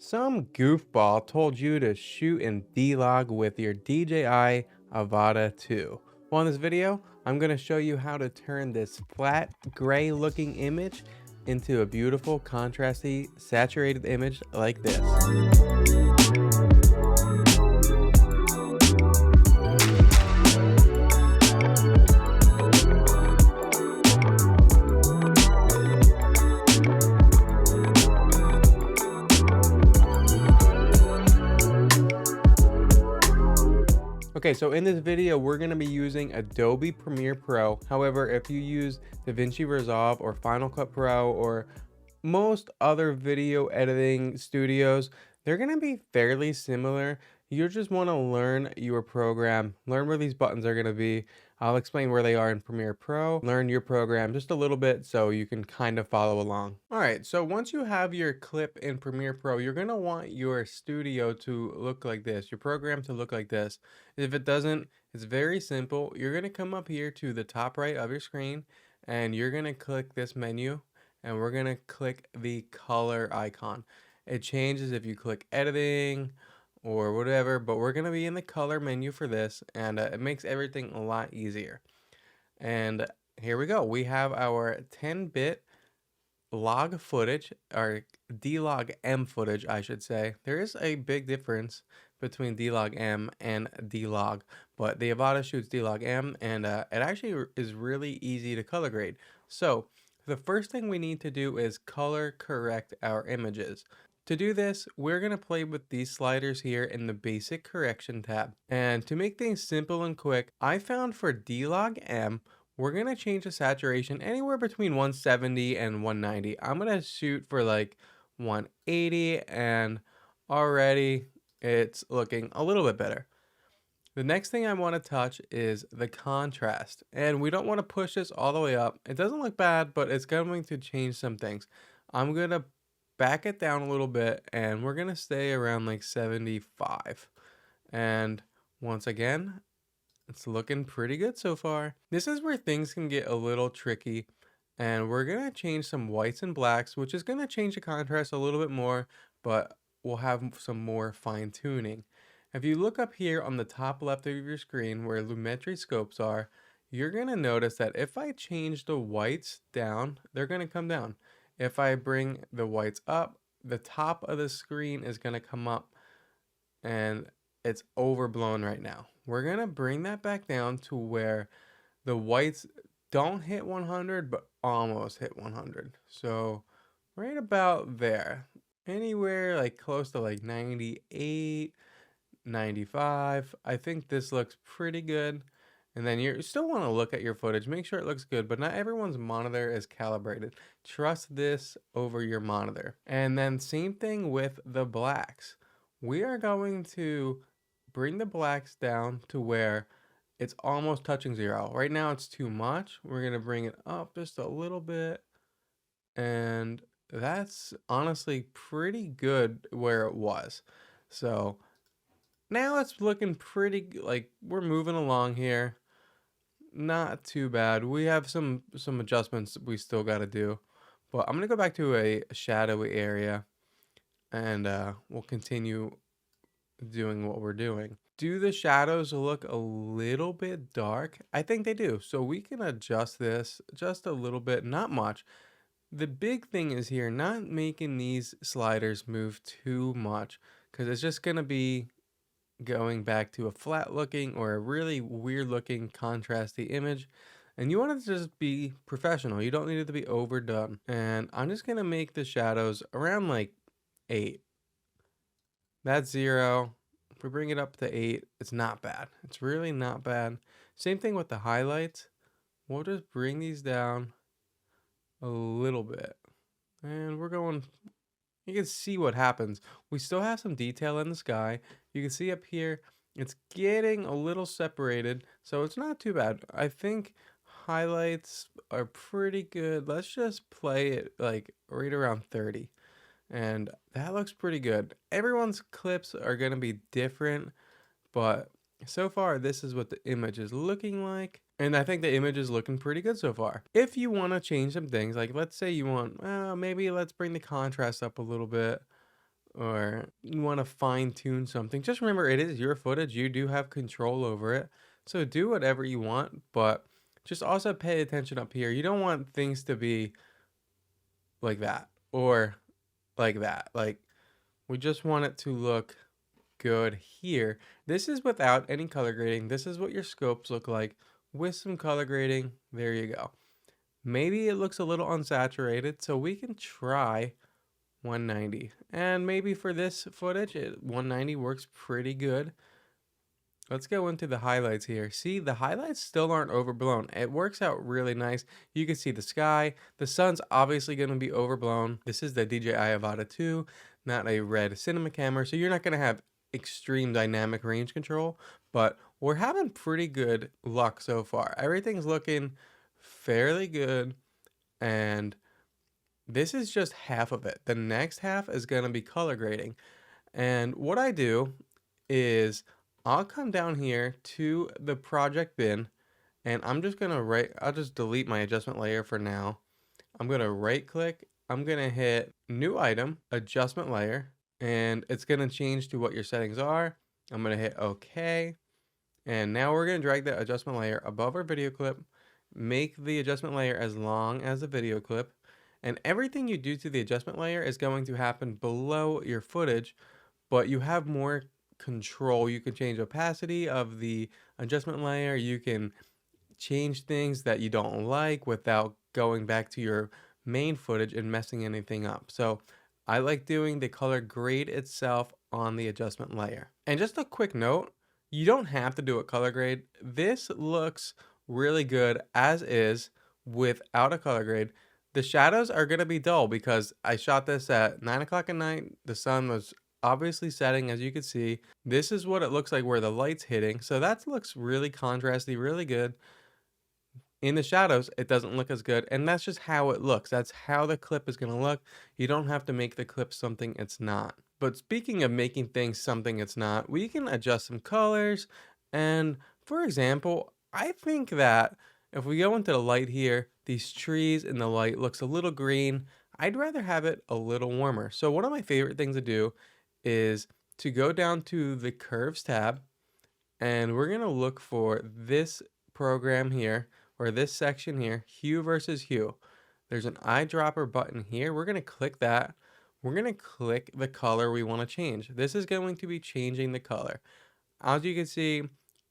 Some goofball told you to shoot in D-Log with your DJI Avata 2. Well, in this video, I'm going to show you how to turn this flat, gray looking image into a beautiful, contrasty, saturated image like this. Okay, so in this video, we're going to be using Adobe Premiere Pro. However, if you use DaVinci Resolve or Final Cut Pro or most other video editing studios, they're going to be fairly similar. You just want to learn your program, learn where these buttons are going to be. I'll explain where they are in Premiere Pro, learn your program just a little bit so you can kind of follow along. All right, so once you have your clip in Premiere Pro, you're going to want your studio to look like this, your program to look like this. If it doesn't, it's very simple. You're going to come up here to the top right of your screen and you're going to click this menu and we're going to click the color icon. It changes if you click editing or whatever, but we're going to be in the color menu for this, and it makes everything a lot easier. And here we go. We have our 10-bit log footage, or D-Log M footage, I should say. There is a big difference between D-Log M and D-Log, but the Avata shoots D-Log M, and it actually is really easy to color grade. So the first thing we need to do is color correct our images. To do this, we're going to play with these sliders here in the basic correction tab. And to make things simple and quick, I found for D-Log M, we're going to change the saturation anywhere between 170 and 190. I'm going to shoot for like 180 and already it's looking a little bit better. The next thing I want to touch is the contrast, and we don't want to push this all the way up. It doesn't look bad, but it's going to change some things. I'm going to back it down a little bit and we're going to stay around like 75. And once again, it's looking pretty good so far. This is where things can get a little tricky, and we're going to change some whites and blacks, which is going to change the contrast a little bit more, but we'll have some more fine tuning. If you look up here on the top left of your screen where lumetri scopes are, you're going to notice that if I change the whites down, they're going to come down. If I bring the whites up, the top of the screen is going to come up, and it's overblown right now. We're going to bring that back down to where the whites don't hit 100, but almost hit 100. So right about there, anywhere like close to like 98, 95. I think this looks pretty good. And then you still want to look at your footage, make sure it looks good, but not everyone's monitor is calibrated. Trust this over your monitor. And then same thing with the blacks. We are going to bring the blacks down to where it's almost touching 0. Right now it's too much. We're going to bring it up just a little bit. And that's honestly pretty good where it was. So now it's looking pretty, like we're moving along here. Not too bad. We have some adjustments we still got to do, but I'm gonna go back to a shadowy area and we'll continue doing what we're doing. Do the shadows look a little bit dark? I think they do, so we can adjust this just a little bit, not much. The big thing is here not making these sliders move too much, because it's just gonna be going back to a flat looking or a really weird looking contrasty image, and you want it to just be professional. You don't need it to be overdone. And I'm just gonna make the shadows around like 8. That's 0. If we bring it up to 8, it's not bad. It's really not bad. Same thing with the highlights. We'll just bring these down a little bit, and we're going. You can see what happens. We still have some detail in the sky. You can see up here, it's getting a little separated, so it's not too bad. I think highlights are pretty good. Let's just play it like right around 30. And that looks pretty good. Everyone's clips are going to be different, but so far this is what the image is looking like. And I think the image is looking pretty good so far. If you want to change some things, like let's say you want, maybe let's bring the contrast up a little bit. or you want to fine tune something, just remember it is your footage. You do have control over it. So do whatever you want, but just also pay attention up here. You don't want things to be like that or like that. Like, we just want it to look good here. This is without any color grading. This is what your scopes look like with some color grading. There you go. Maybe it looks a little unsaturated, so we can try 190. And maybe for this footage, 190 works pretty good. Let's go into the highlights here. See, the highlights still aren't overblown. It works out really nice. You can see the sky. The sun's obviously going to be overblown. This is the DJI Avata 2, not a red cinema camera, so you're not going to have extreme dynamic range control, but we're having pretty good luck so far. Everything's looking fairly good, and this is just half of it. The next half is going to be color grading. And what I do is I'll come down here to the project bin, and I'm just going to I'll just delete my adjustment layer for now. I'm going to right click. I'm going to hit new item, adjustment layer, and it's going to change to what your settings are. I'm going to hit OK. And now we're going to drag that adjustment layer above our video clip, make the adjustment layer as long as the video clip, and everything you do to the adjustment layer is going to happen below your footage, but you have more control. You can change opacity of the adjustment layer. You can change things that you don't like without going back to your main footage and messing anything up. So I like doing the color grade itself on the adjustment layer. And just a quick note, you don't have to do a color grade. This looks really good as is without a color grade. The shadows are going to be dull because I shot this at 9 o'clock at night. The sun was obviously setting, as you can see. This is what it looks like where the light's hitting. So that looks really contrasty, really good. In the shadows, it doesn't look as good, and that's just how it looks. That's how the clip is going to look. You don't have to make the clip something it's not. But speaking of making things something it's not, we can adjust some colors. And for example, I think that if we go into the light here, these trees in the light looks a little green. I'd rather have it a little warmer. So one of my favorite things to do is to go down to the curves tab, and we're going to look for this program here, or this section here, hue versus hue. There's an eyedropper button here. We're going to click that. We're going to click the color we want to change. This is going to be changing the color. As you can see,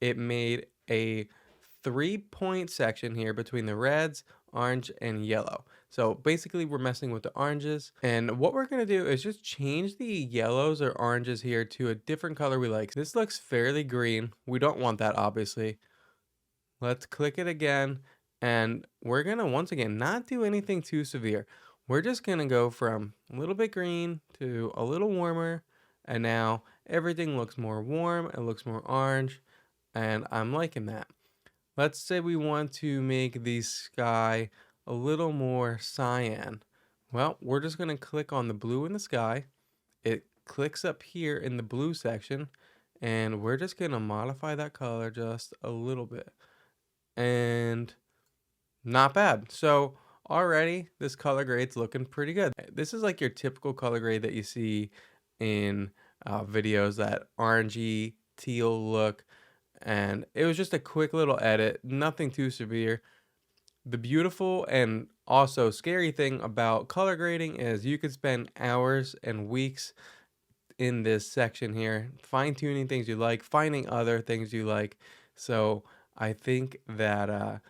it made a 3-point section here between the reds, orange, and yellow. So basically we're messing with the oranges, and what we're going to do is just change the yellows or oranges here to a different color we like. This looks fairly green. We don't want that, obviously. Let's click it again, and we're going to once again not do anything too severe. We're just going to go from a little bit green to a little warmer, and now everything looks more warm, it looks more orange, and I'm liking that. Let's say we want to make the sky a little more cyan. Well, we're just going to click on the blue in the sky. It clicks up here in the blue section, and we're just going to modify that color just a little bit. And not bad. So already this color grade's looking pretty good. This is like your typical color grade that you see in videos, that orangey teal look. And it was just a quick little edit, nothing too severe. The beautiful and also scary thing about color grading is you could spend hours and weeks in this section here, fine-tuning things you like, finding other things you like. So I think that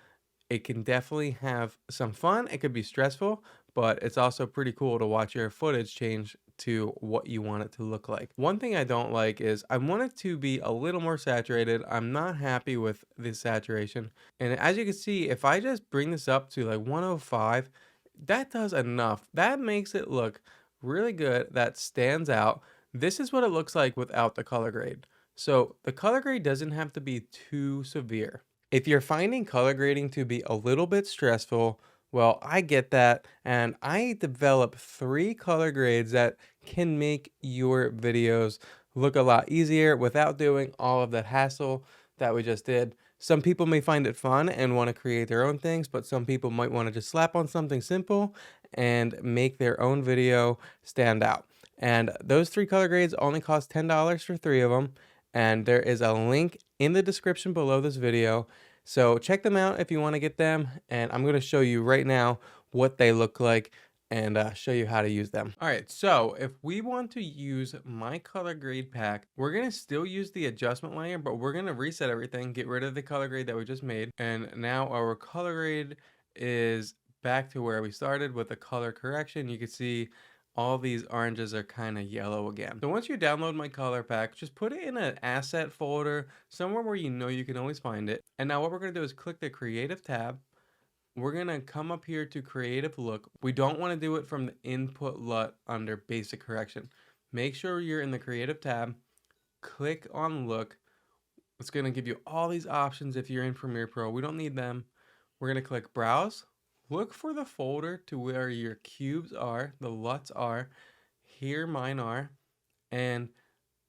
it can definitely have some fun. It could be stressful, but it's also pretty cool to watch your footage change to what you want it to look like. One thing I don't like is I want it to be a little more saturated. I'm not happy with this saturation. And as you can see, if I just bring this up to like 105, that does enough. That makes it look really good. That stands out. This is what it looks like without the color grade. So the color grade doesn't have to be too severe. If you're finding color grading to be a little bit stressful, well, I get that, and I develop 3 color grades that can make your videos look a lot easier without doing all of that hassle that we just did. Some people may find it fun and want to create their own things, but some people might want to just slap on something simple and make their own video stand out. And those 3 color grades only cost $10 for 3 of them. And there is a link in the description below this video. So check them out if you want to get them. And I'm going to show you right now what they look like and show you how to use them. All right, so if we want to use my color grade pack, we're going to still use the adjustment layer, but we're going to reset everything, get rid of the color grade that we just made. And now our color grade is back to where we started with the color correction. You can see all these oranges are kind of yellow again. So once you download my color pack, just put it in an asset folder, somewhere where you know you can always find it. And now what we're going to do is click the creative tab. We're going to come up here to creative look. We don't want to do it from the input LUT under basic correction. Make sure you're in the creative tab, click on look. It's going to give you all these options if you're in Premiere Pro. We don't need them. We're going to click browse. Look for the folder to where your cubes are, the LUTs are. Here mine are. And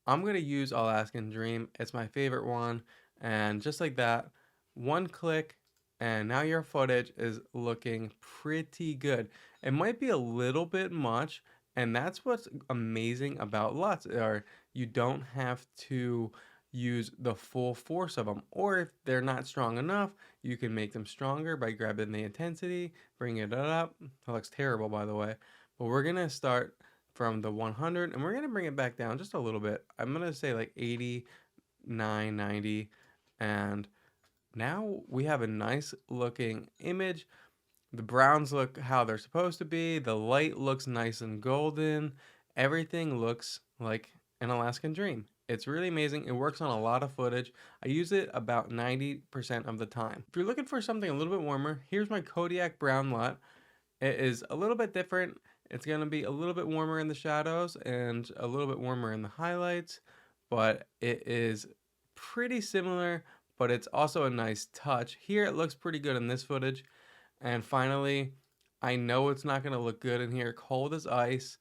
I'm going to use Alaskan Dream. It's my favorite one. And just like that, one click, and now your footage is looking pretty good. It might be a little bit much, and that's what's amazing about LUTs, or you don't have to use the full force of them. Or if they're not strong enough, you can make them stronger by grabbing the intensity, bringing it up. That looks terrible, by the way. But we're going to start from the 100, and we're going to bring it back down just a little bit. I'm going to say like 89, 90, and now we have a nice looking image. The browns look how they're supposed to be. The light looks nice and golden. Everything looks like an Alaskan Dream. It's really amazing. It works on a lot of footage. I use it about 90% of the time. If you're looking for something a little bit warmer, here's my Kodiak brown LUT. It is a little bit different. It's going to be a little bit warmer in the shadows and a little bit warmer in the highlights, but it is pretty similar, but it's also a nice touch. Here it looks pretty good in this footage. And finally, I know it's not going to look good in here, cold as ice.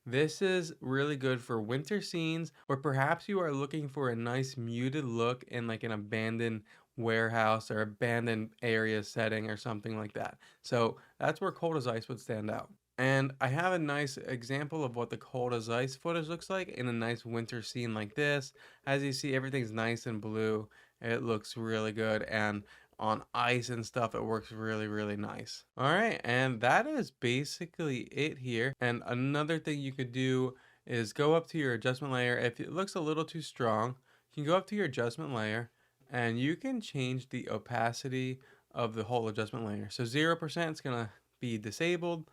This is really good for winter scenes, or perhaps you are looking for a nice muted look in like an abandoned warehouse or abandoned area setting or something like that. So that's where cold as ice would stand out. And I have a nice example of what the cold as ice footage looks like in a nice winter scene like this. As you see, everything's nice and blue. It looks really good, and on ice and stuff, it works really, really nice. All right, and that is basically it here. And another thing you could do is go up to your adjustment layer. If it looks a little too strong, you can go up to your adjustment layer and you can change the opacity of the whole adjustment layer. So 0% is gonna be disabled,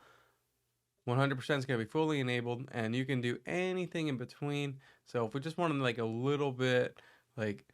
100% is going to be fully enabled, and you can do anything in between. So if we just wanted like a little bit, like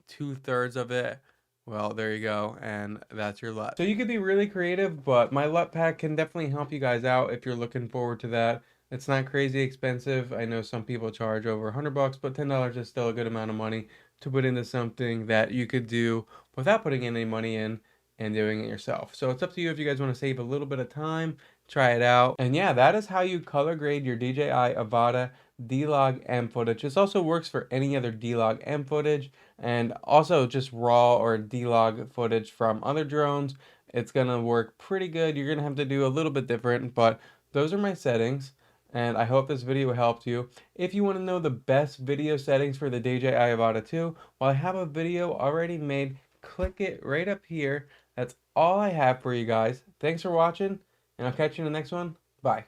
2/3 of it, well, there you go, and that's your LUT. So you could be really creative, but my LUT pack can definitely help you guys out if you're looking forward to that. It's not crazy expensive. I know some people charge over $100, but $10 is still a good amount of money to put into something that you could do without putting any money in and doing it yourself. So it's up to you if you guys want to save a little bit of time, try it out. And yeah, that is how you color grade your DJI Avata D-Log M footage. This also works for any other D-Log M footage, and also just raw or D-Log footage from other drones. It's gonna work pretty good. You're gonna have to do a little bit different, but those are my settings. And I hope this video helped you. If you want to know the best video settings for the DJI Avata 2, well, I have a video already made. Click it right up here. That's all I have for you guys. Thanks for watching, and I'll catch you in the next one. Bye.